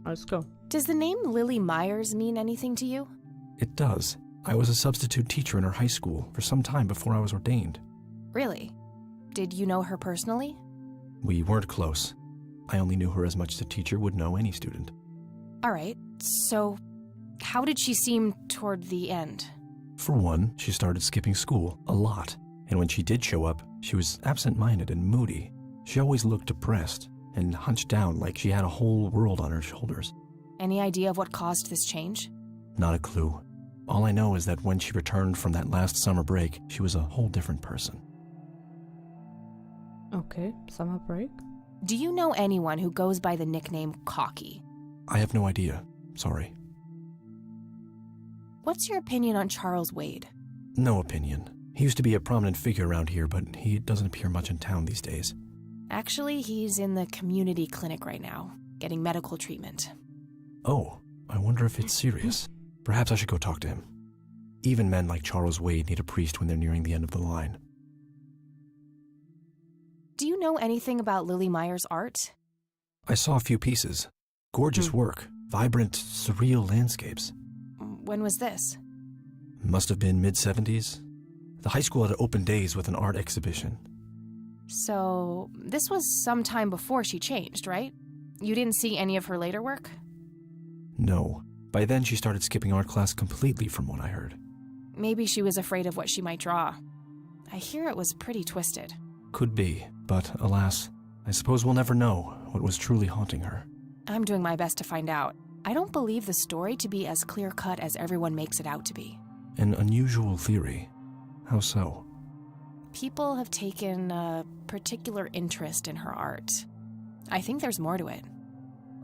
alles klar. Does the name Lily Myers mean anything to you? It does. I was a substitute teacher in her high school for some time before I was ordained. Really? Did you know her personally? We weren't close. I only knew her as much as a teacher would know any student. All right, so how did she seem toward the end? For one, she started skipping school a lot, and when she did show up, she was absent-minded and moody. She always looked depressed and hunched down like she had a whole world on her shoulders. Any idea of what caused this change? Not a clue. All I know is that when she returned from that last summer break, she was a whole different person. Okay, Summer Break. Do you know anyone who goes by the nickname Cocky? I have no idea. Sorry. What's your opinion on Charles Wade? No opinion. He used to be a prominent figure around here, but he doesn't appear much in town these days. Actually, he's in the community clinic right now, getting medical treatment. Oh, I wonder if it's serious. Perhaps I should go talk to him. Even men like Charles Wade need a priest when they're nearing the end of the line. Do you know anything about Lily Myers' art? I saw a few pieces. Gorgeous work. Vibrant, surreal landscapes. When was this? Must have been mid-70s. The high school had open days with an art exhibition. So, this was some time before she changed, right? You didn't see any of her later work? No. By then she started skipping art class completely from what I heard. Maybe she was afraid of what she might draw. I hear it was pretty twisted. Could be, but alas, I suppose we'll never know what was truly haunting her. I'm doing my best to find out. I don't believe the story to be as clear-cut as everyone makes it out to be. An unusual theory. How so? People have taken a particular interest in her art. I think there's more to it.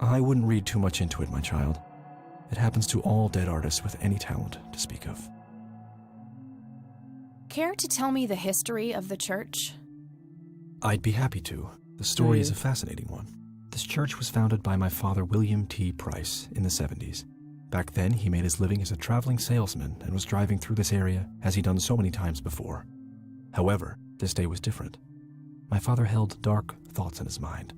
I wouldn't read too much into it, my child. It happens to all dead artists with any talent to speak of. Care to tell me the history of the church? I'd be happy to. The story is a fascinating one. This church was founded by my father, William T. Price, in the 70s. Back then, he made his living as a traveling salesman and was driving through this area as he'd done so many times before. However, this day was different. My father held dark thoughts in his mind.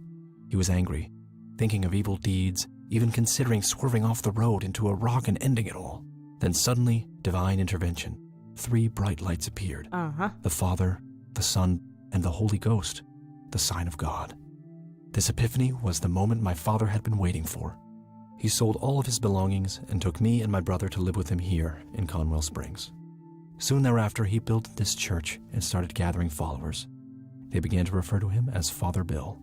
He was angry, thinking of evil deeds, even considering swerving off the road into a rock and ending it all. Then suddenly, divine intervention. 3 bright lights appeared. The Father, the Son, and the Holy Ghost, the sign of God. This epiphany was the moment my father had been waiting for. He sold all of his belongings and took me and my brother to live with him here in Conwell Springs. Soon thereafter, he built this church and started gathering followers. They began to refer to him as Father Bill.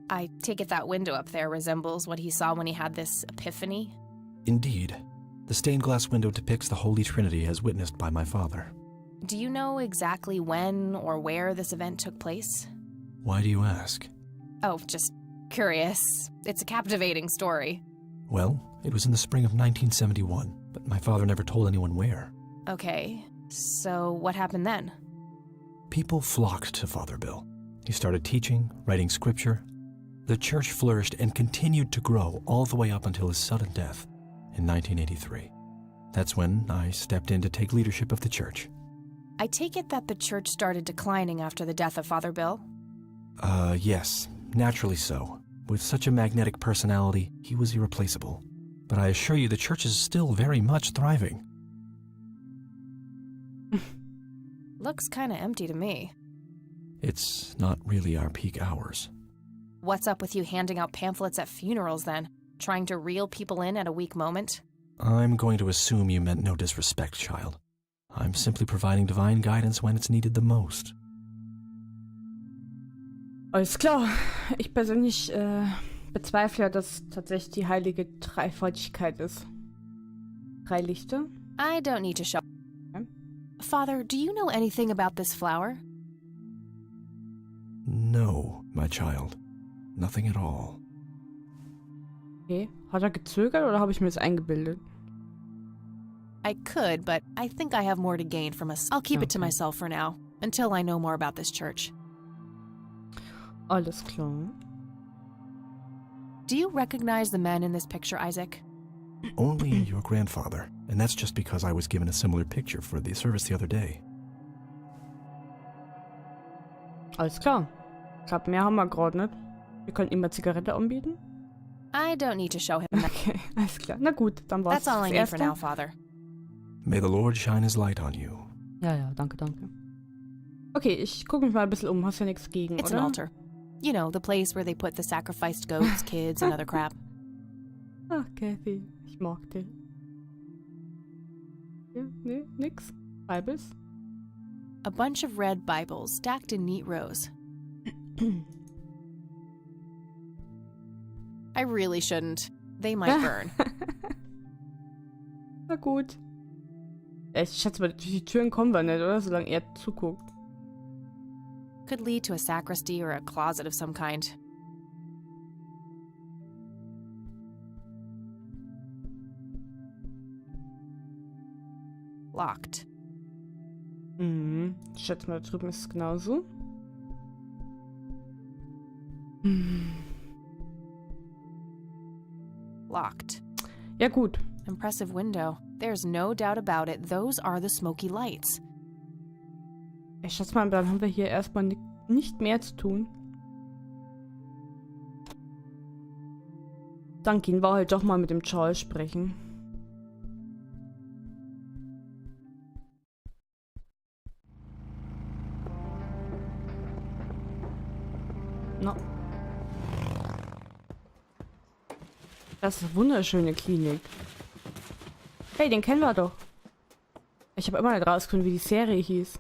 I take it that window up there resembles what he saw when he had this epiphany? Indeed. The stained glass window depicts the Holy Trinity as witnessed by my father. Do you know exactly when or where this event took place? Why do you ask? Oh, just curious. It's a captivating story. Well, it was in the spring of 1971, but my father never told anyone where. Okay, so what happened then? People flocked to Father Bill. He started teaching, writing scripture. The church flourished and continued to grow all the way up until his sudden death in 1983. That's when I stepped in to take leadership of the church. I take it that the church started declining after the death of Father Bill? Yes, naturally so. With such a magnetic personality, he was irreplaceable. But I assure you the church is still very much thriving. Looks kinda empty to me. It's not really our peak hours. What's up with you handing out pamphlets at funerals then? Trying to reel people in at a weak moment? I'm going to assume you meant no disrespect, child. I'm simply providing divine guidance when it's needed the most. Alles klar. Ich persönlich bezweifle ja, dass tatsächlich die heilige Dreifaltigkeit ist. 3 Lichter. I don't need to show. Okay. Father, do you know anything about this flower? No, my child. Nothing at all. Okay. Hat er gezögert oder habe ich mir das eingebildet? I could, but I think I have more to gain from us. I'll keep it to myself for now, until I know more about this church. Alles klar. Do you recognize the men in this picture, Isaac? Only your grandfather, and that's just because I was given a similar picture for the service the other day. Alles klar. Ich glaube, mehr haben wir gerade nicht. Wir können ihm mal Zigarette anbieten. I don't need to show him that. Okay, alles klar. Na gut, dann war's That's all das I need for Erste. now, Father. May the Lord shine his light on you. Ja, danke. Okay, ich gucke mich mal ein bisschen um. Hast ja nichts gegen, It's oder? an altar. You know, the place where they put the sacrificed goats, kids, and other crap. Ach, Kathy, ich mag dich. Ja, nee, nix. Bibles? A bunch of red Bibles stacked in neat rows. I really shouldn't. They might burn. Na gut. Ich schätze mal, durch die Türen kommen wir nicht, oder? Solange er zuguckt. Could lead to a sacristy or a closet of some kind. Locked. Mhm. Ich schätze mal, da drüben ist es genauso. Locked. Ja, gut. Impressive window. There's no doubt about it. Those are the smoky lights. Ich schätze mal, dann haben wir hier erstmal nicht mehr zu tun. Dann gehen wir halt doch mal mit dem Charles sprechen. No. Das ist eine wunderschöne Klinik. Hey, den kennen wir doch. Ich habe immer nicht rausgefunden, wie die Serie hieß.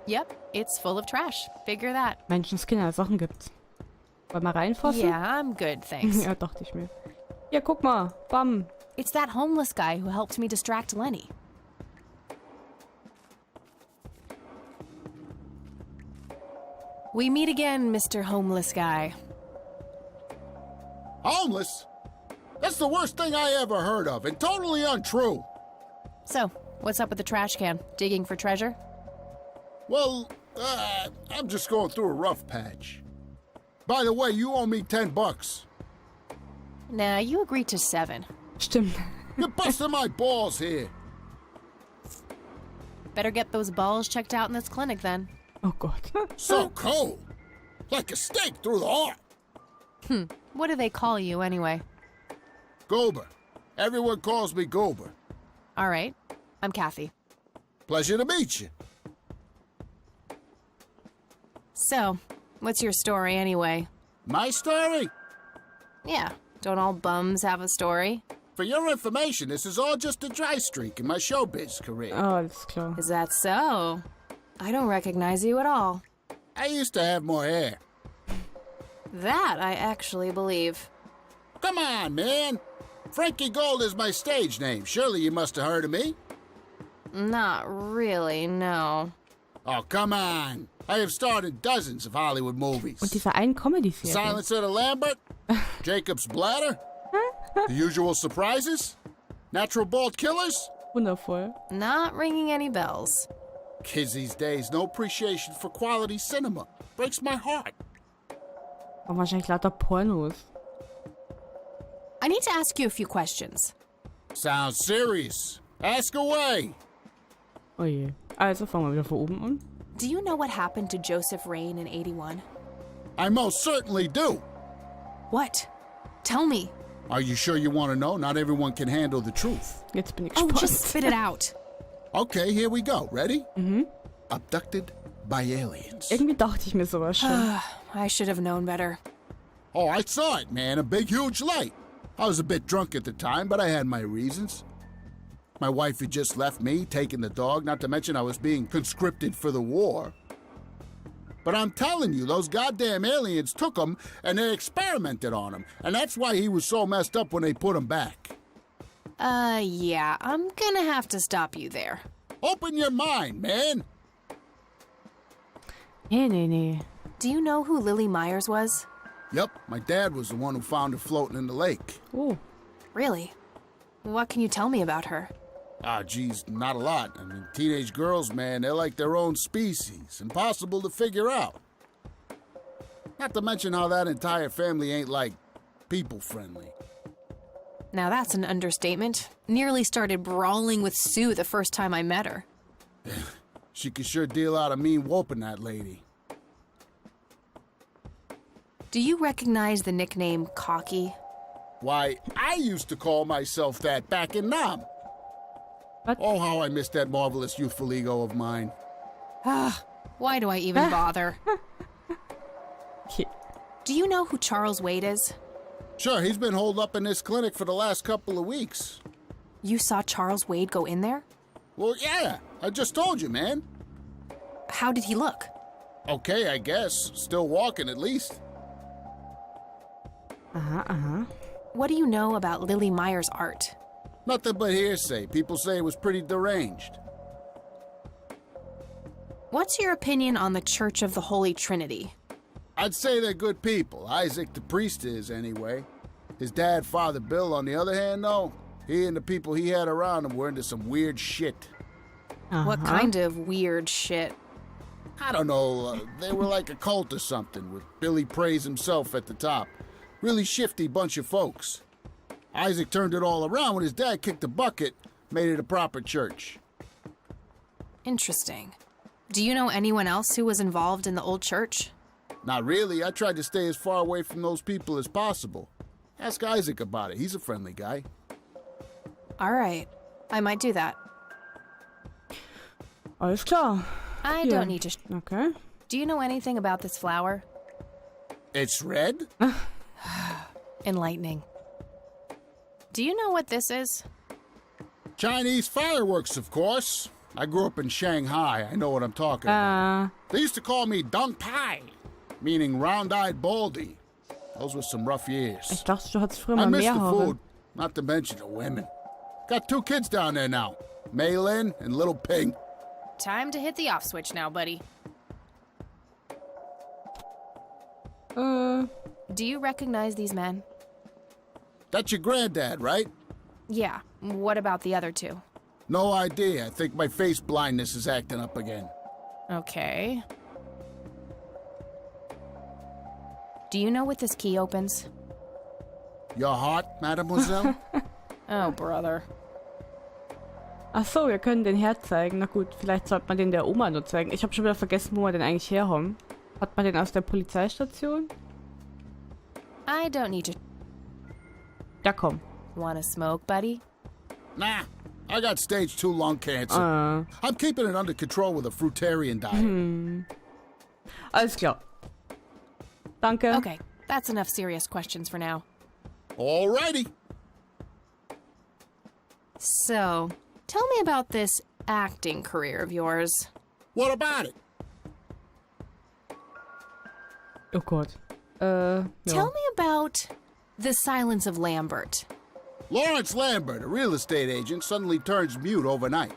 Yep, it's full of trash. Figure that. Menschenskinder, Sachen gibt's. Wollen wir reinfassen? Yeah, I'm good, thanks. Ja, dachte ich mir. Ja, guck mal. Bam. It's that homeless guy who helped me distract Lenny. We meet again, Mr. Homeless Guy. Homeless? That's the worst thing I ever heard of, and totally untrue. So, what's up with the trash can? Digging for treasure? Well, I'm just going through a rough patch. By the way, you owe me $10. Nah, you agreed to 7. Stimmt. You're busting my balls here. Better get those balls checked out in this clinic then. Oh Gott. So cold. Like a stake through the heart. What do they call you anyway? Goober. Everyone calls me Goober. All right, I'm Kathy. Pleasure to meet you. So, what's your story anyway? My story? Yeah, don't all bums have a story? For your information, this is all just a dry streak in my showbiz career. Oh, alles klar. Is that so? I don't recognize you at all. I used to have more hair. That I actually believe. Come on, man. Frankie Gold is my stage name. Surely you must have heard of me. Not really, no. Oh, come on. I have starred in dozens of Hollywood movies. Und diese einen Comedy-Serie. Silence of the Lambert, Jacob's Bladder, The Usual Surprises, Natural Bald Killers. Wundervoll. Not ringing any bells. Kids these days, no appreciation for quality cinema. Breaks my heart. War wahrscheinlich lauter Pornos. I need to ask you a few questions. Sounds serious. Ask away. Oh je. Also fangen wir wieder von oben an. Do you know what happened to Joseph Rain in 81? I most certainly do. What? Tell me. Are you sure you want to know? Not everyone can handle the truth. Jetzt bin ich Oh, gespannt. just spit it out. Okay, here we go. Ready? Abducted by aliens. Irgendwie dachte ich mir sowas schon. I should have known better. Oh, I saw it, man. A big, huge light. I was a bit drunk at the time, but I had my reasons. My wife had just left me, taking the dog, not to mention I was being conscripted for the war. But I'm telling you, those goddamn aliens took him and they experimented on him. And that's why he was so messed up when they put him back. Yeah, I'm gonna have to stop you there. Open your mind, man. Nee. Do you know who Lily Myers was? Yep, my dad was the one who found her floating in the lake. Oh. Really? What can you tell me about her? Ah, geez, not a lot. I mean, teenage girls, man, they're like their own species. Impossible to figure out. Not to mention how that entire family ain't, like, people-friendly. Now that's an understatement. Nearly started brawling with Sue the first time I met her. She could sure deal out a mean whooping, that lady. Do you recognize the nickname Cocky? Why, I used to call myself that back in Nam. What? Oh, how I miss that marvelous youthful ego of mine. Why do I even bother? Okay. Do you know who Charles Wade is? Sure, he's been holed up in this clinic for the last couple of weeks. You saw Charles Wade go in there? Well, yeah, I just told you, man. How did he look? Okay, I guess. Still walking, at least. What do you know about Lily Meyer's art? Nothing but hearsay. People say it was pretty deranged. What's your opinion on the Church of the Holy Trinity? I'd say they're good people. Isaac, the priest, is, anyway. His dad, Father Bill, on the other hand, though, he and the people he had around him were into some weird shit. What kind of weird shit? I don't know, they were like a cult or something, with Billy Praise himself at the top. Really shifty bunch of folks. Isaac turned it all around when his dad kicked the bucket, made it a proper church. Interesting. Do you know anyone else who was involved in the old church? Not really. I tried to stay as far away from those people as possible. Ask Isaac about it. He's a friendly guy. All right. I might do that. Alles klar. I Yeah. don't need to... Okay. Do you know anything about this flower? It's red? Enlightening. Do you know what this is? Chinese fireworks, of course. I grew up in Shanghai. I know what I'm talking about. They used to call me Dong Pai, meaning round-eyed baldy. Those were some rough years. Ich dachte, du hattest früher I mal miss mehr the Haare. food, not to mention the women. Got 2 kids down there now, Mei Lin and little Ping. Time to hit the off switch now, buddy. Do you recognize these men? That's your granddad, right? Yeah. What about the other two? No idea. I think my face blindness is acting up again. Okay. Do you know what this key opens? Your heart, mademoiselle? Oh, brother. Ach so, wir können den Herd zeigen. Na gut, vielleicht sollte man den der Oma nur zeigen. Ich habe schon wieder vergessen, wo wir den eigentlich herhaben. Hat man den aus der Polizeistation? I don't need to... Ja, komm. Wanna smoke, buddy? Nah, I got stage 2 lung cancer. I'm keeping it under control with a fruitarian diet. Alles klar. Danke. Okay, that's enough serious questions for now. Alrighty. So, tell me about this acting career of yours. What about it? Oh Gott. Ja. Tell me about The Silence of Lambert. Lawrence Lambert, a real estate agent, suddenly turns mute overnight.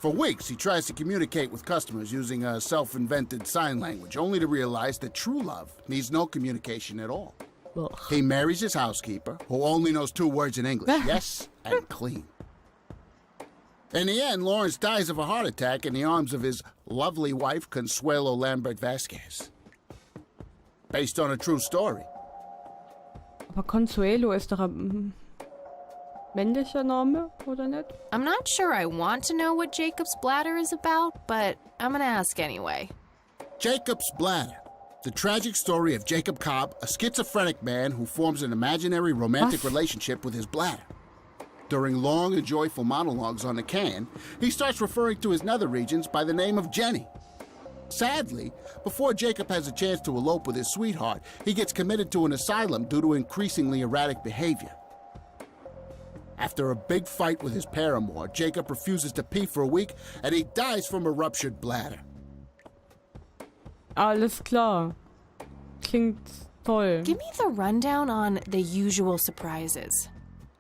For weeks, he tries to communicate with customers using a self-invented sign language, only to realize that true love needs no communication at all. Ugh. He marries his housekeeper, who only knows 2 words in English, yes and clean. In the end, Lawrence dies of a heart attack in the arms of his lovely wife, Consuelo Lambert Vasquez. Based on a true story. Aber Consuelo ist doch ein männlicher Name, oder nicht? I'm not sure I want to know what Jacob's bladder is about, but I'm gonna ask anyway. Jacob's Bladder. The tragic story of Jacob Cobb, a schizophrenic man who forms an imaginary romantic relationship with his bladder. During long and joyful monologues on the can, he starts referring to his nether regions by the name of Jenny. Sadly, before Jacob has a chance to elope with his sweetheart, he gets committed to an asylum due to increasingly erratic behavior. After a big fight with his paramour, Jacob refuses to pee for a week, and he dies from a ruptured bladder. Alles klar. Klingt toll. Give me the rundown on The Usual Surprises.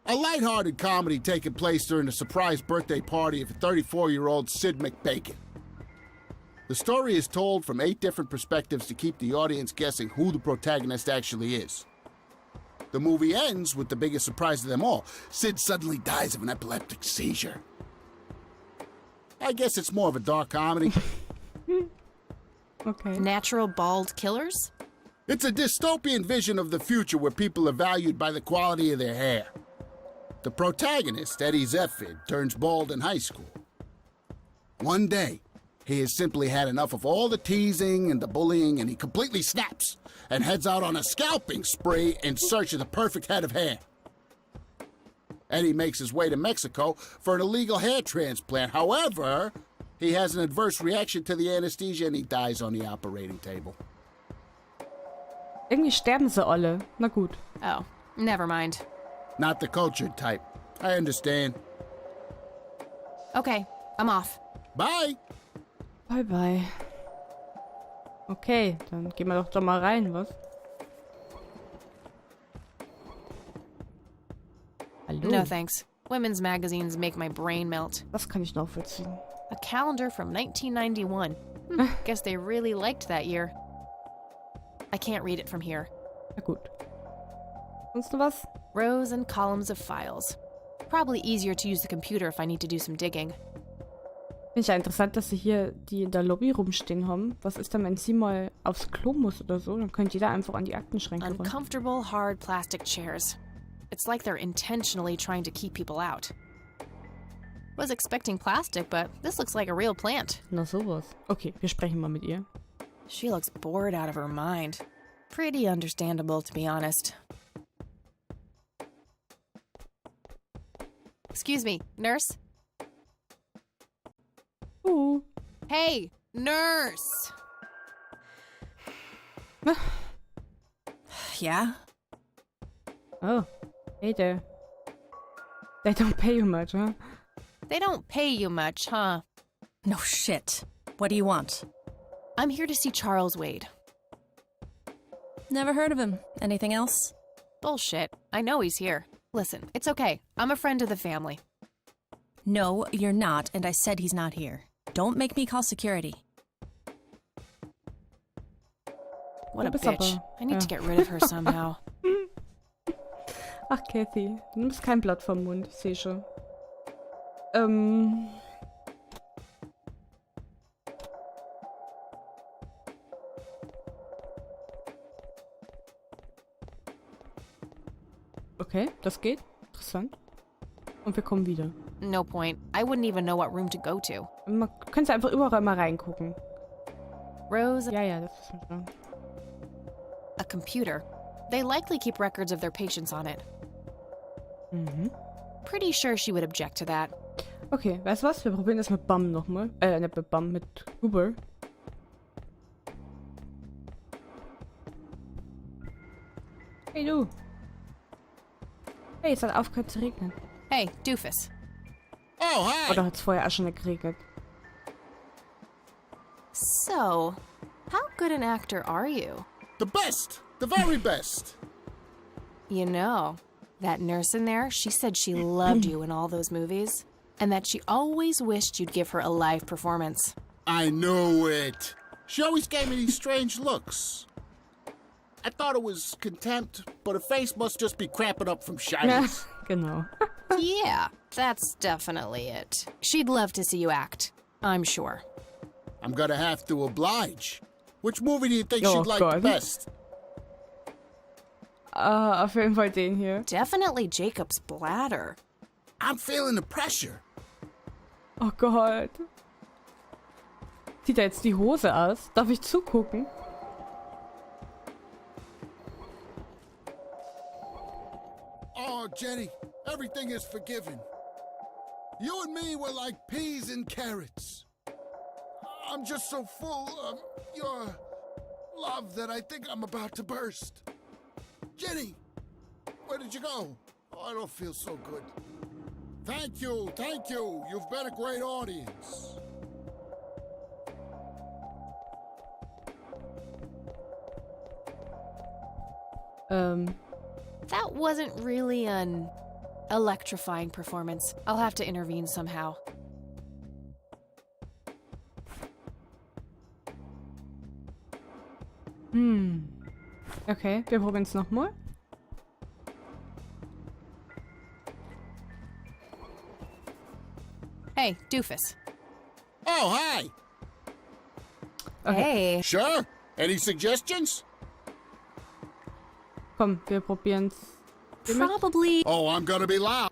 A lighthearted comedy taking place during the surprise birthday party of 34-year-old Sid McBacon. The story is told from 8 different perspectives to keep the audience guessing who the protagonist actually is. The movie ends with the biggest surprise of them all. Sid suddenly dies of an epileptic seizure. I guess it's more of a dark comedy. Okay. Natural bald killers? It's a dystopian vision of the future where people are valued by the quality of their hair. The protagonist, Eddie Zephyr, turns bald in high school. One day, He has simply had enough of all the teasing and the bullying, and he completely snaps and heads out on a scalping spree in search of the perfect head of hair. Eddie makes his way to Mexico for an illegal hair transplant. However, he has an adverse reaction to the anesthesia and he dies on the operating table. Irgendwie sterben sie alle. Na gut. Oh, never mind. Not the cultured type. I understand. Okay, I'm off. Bye! Bye, bye. Okay, dann gehen wir doch mal rein, was? Hallo? No thanks. Women's magazines make my brain melt. Das kann ich nachvollziehen. A calendar from 1991. Guess they really liked that year. I can't read it from here. Na gut. Sonst noch was? Rows and columns of files. Probably easier to use the computer if I need to do some digging. Finde ich ja interessant, dass sie hier die in der Lobby rumstehen haben. Was ist denn, wenn sie mal aufs Klo muss oder so? Dann könnte jeder einfach an die Aktenschränke ran. Uncomfortable, hard plastic chairs. It's like they're intentionally trying to keep people out. Was expecting plastic, but this looks like a real plant. Na sowas. Okay, wir sprechen mal mit ihr. She looks bored out of her mind. Pretty understandable, to be honest. Excuse me, nurse? Hey, nurse! Yeah? Oh, hey there. They don't pay you much, huh? They don't pay you much, huh? No shit. What do you want? I'm here to see Charles Wade. Never heard of him. Anything else? Bullshit. I know he's here. Listen, it's okay. I'm a friend of the family. No, you're not, and I said he's not here. Don't make me call security. What a Du bist bitch. aber- I need to ja. get rid of her somehow. Ach, Kathy, du nimmst kein Blatt vom Mund, ich sehe schon. Okay, das geht. Interessant. Und wir kommen wieder. No point. I wouldn't even know what room to go to. Man könnte einfach überall mal reingucken. Rose, Ja, das ist schon. a computer. They likely keep records of their patients on it. Mhm. Pretty sure she would object to that. Okay, weißt du was? Wir probieren das mit Bam nochmal. Nicht mit Bam, mit Goober. Hey du. Hey, es hat aufgehört zu regnen. Hey, doofus. Oh, hi! Oder hat es vorher auch schon nicht geregnet? So, how good an actor are you? The best! The very best! You know, that nurse in there, she said she loved you in all those movies, and that she always wished you'd give her a live performance. I knew it. She always gave me these strange looks. I thought it was contempt, but her face must just be cramping up from Ja, shyness. genau. Yeah, that's definitely it. She'd love to see you act, I'm sure. I'm gonna have to oblige. Which movie do you think Oh, she'd like God. best? Auf jeden Fall den hier. Definitely Jacob's bladder. I'm feeling the pressure. Oh Gott. Zieht er jetzt die Hose aus? Darf ich zugucken? Oh, Jenny, everything is forgiven. You and me were like peas and carrots. I'm just so full of your love that I think I'm about to burst. Jenny, where did you go? Oh, I don't feel so good. Thank you, thank you. You've been a great audience. That wasn't really an electrifying performance. I'll have to intervene somehow. Okay, wir probieren es nochmal. Hey, doofus. Oh, hi. Okay. Hey. Sure. Any suggestions? Komm, wir probieren es. Probably. Oh, I'm gonna be loud.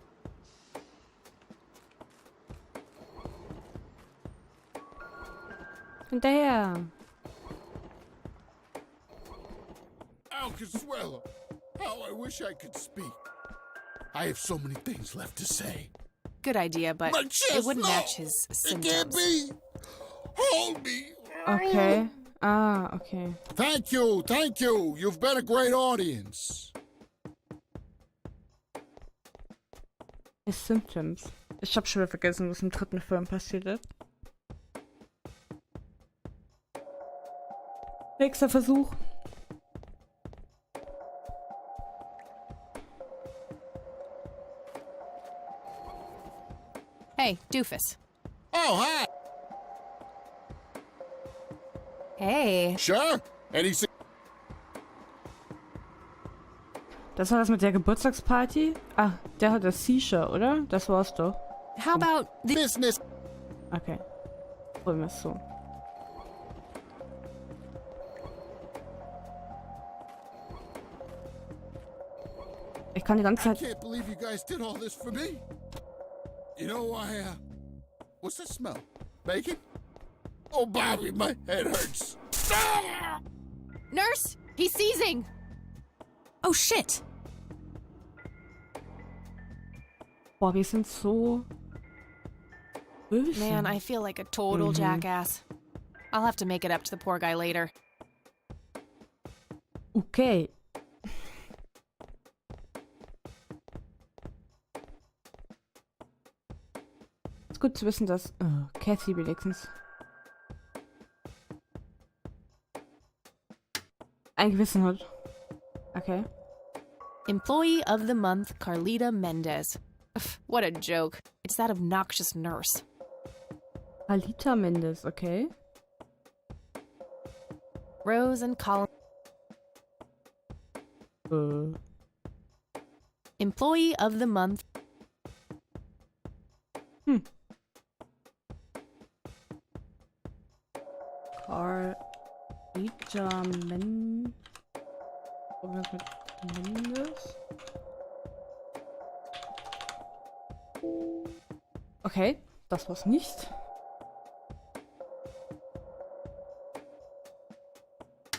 Hinterher. Alcasuelo, how I wish I could speak. I have so many things left to say. Good idea, but My chest, it wouldn't no. match his It can't symptoms. be. Hold me. Okay. Ah, okay. Thank you, thank you. You've been a great audience. His Symptoms. Ich hab schon wieder vergessen, was im dritten Film passiert ist. Nächster Versuch. Hey, doofus. Oh, hi. Hey. Sure. Anything? Das war das mit der Geburtstagsparty? Ah, der hat das Shisha, oder? Das war's doch. How about the Business. Okay. Holen wir es so. Ich kann die ganze I Zeit... can't believe you guys did all this for me. You know, what's that smell? Bacon? Oh, Bobby, my head hurts. Ah! nurse? He's seizing. Oh shit! Boah, wir sind so... böse. Man, I feel like a total jackass. I'll have to make it up to the poor guy later. Okay. Ist gut zu wissen, dass Kathy wenigstens ein Gewissen hat. Okay. Employee of the month, Carlita Mendez. What a joke. It's that obnoxious nurse. Alita Mendes, okay. Rose and Colin. Employee of the month. Carlita Mendes. Okay, das war's nicht.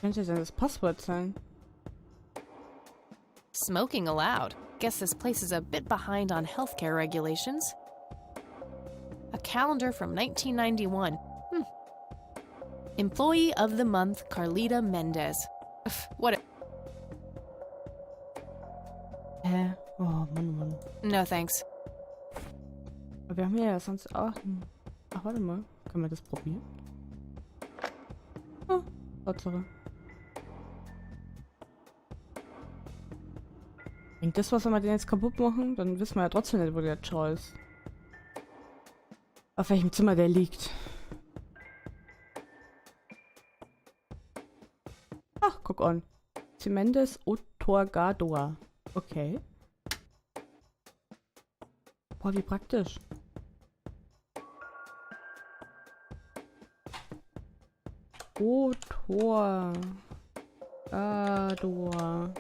Könnte denn das Passwort sein? Smoking allowed. Guess this place is a bit behind on healthcare regulations. A calendar from 1991. Employee of the month, Carlita Mendez. What a... Hä? Oh, Mann. No thanks. Aber wir haben ja sonst auch... Ach, warte mal. Können wir das probieren? Ah, Tatsache. Bringt das was, wenn wir den jetzt kaputt machen? Dann wissen wir ja trotzdem nicht, wo der Charles ist. Auf welchem Zimmer der liegt. Ach, guck an. Cimendes Otorgador. Okay. Boah, wie praktisch. Otorgador.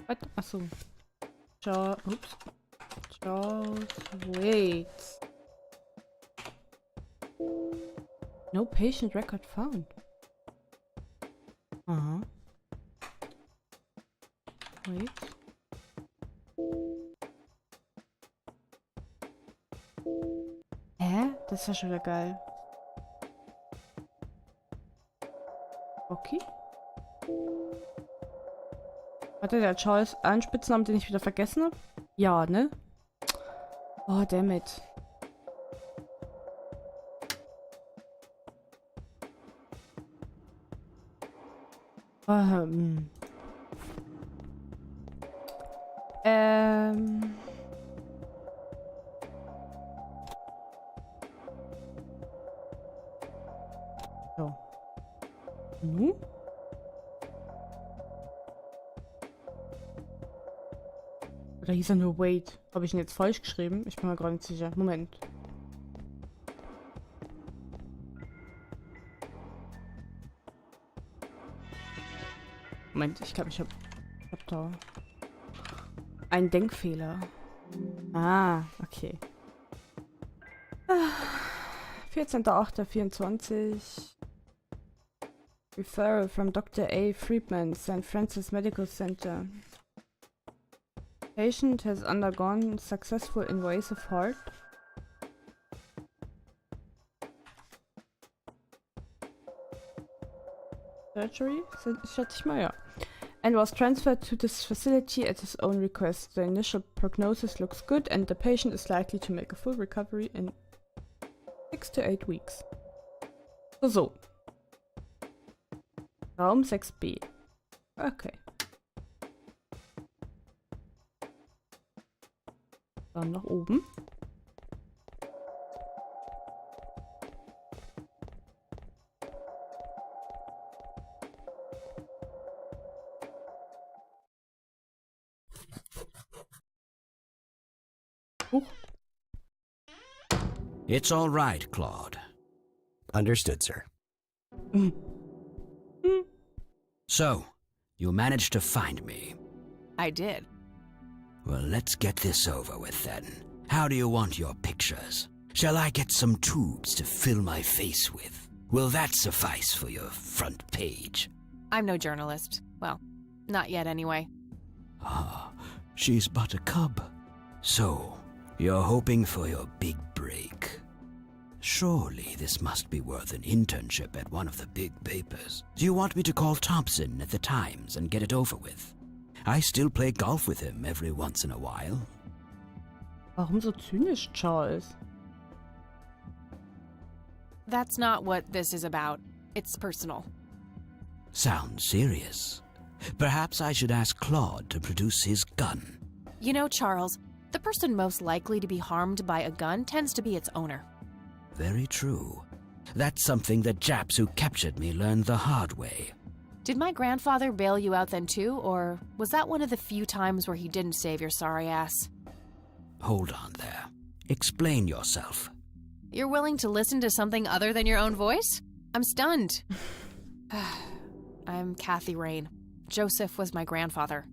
Was? Achso. Ups. Wait. No patient record found. Aha. Wait. Hä? Das ist ja schon wieder geil. Okay. Hatte der Charles einen Spitznamen, den ich wieder vergessen habe? Ja, ne? Oh, dammit. Ähm. So. Nu? Oder hieß er nur Wait? Habe ich ihn jetzt falsch geschrieben? Ich bin mir gerade nicht sicher. Moment. Moment, ich glaube, ich hab da einen Denkfehler. Ah, okay. 14.08.24. Referral from Dr. A. Friedman, St. Francis Medical Center. Patient has undergone successful invasive heart. Surgery? Schätze ich mal, ja. And was transferred to this facility at his own request. The initial prognosis looks good and the patient is likely to make a full recovery in 6 to 8 weeks. So. Raum 6b. Okay. Dann nach oben. It's all right, Claude. Understood, sir. So, you managed to find me. I did. Well, let's get this over with then. How do you want your pictures? Shall I get some tubes to fill my face with? Will that suffice for your front page? I'm no journalist. Well, not yet anyway. Ah, she's but a cub. So, you're hoping for your big break. Surely this must be worth an internship at one of the big papers. Do you want me to call Thompson at the Times and get it over with? I still play golf with him every once in a while. Warum so zynisch, Charles? That's not what this is about. It's personal. Sounds serious. Perhaps I should ask Claude to produce his gun. You know, Charles, the person most likely to be harmed by a gun tends to be its owner. Very true. That's something the Japs who captured me learned the hard way. Did my grandfather bail you out then too, or was that one of the few times where he didn't save your sorry ass? Hold on there. Explain yourself. You're willing to listen to something other than your own voice? I'm stunned. I'm Kathy Rain. Joseph was my grandfather.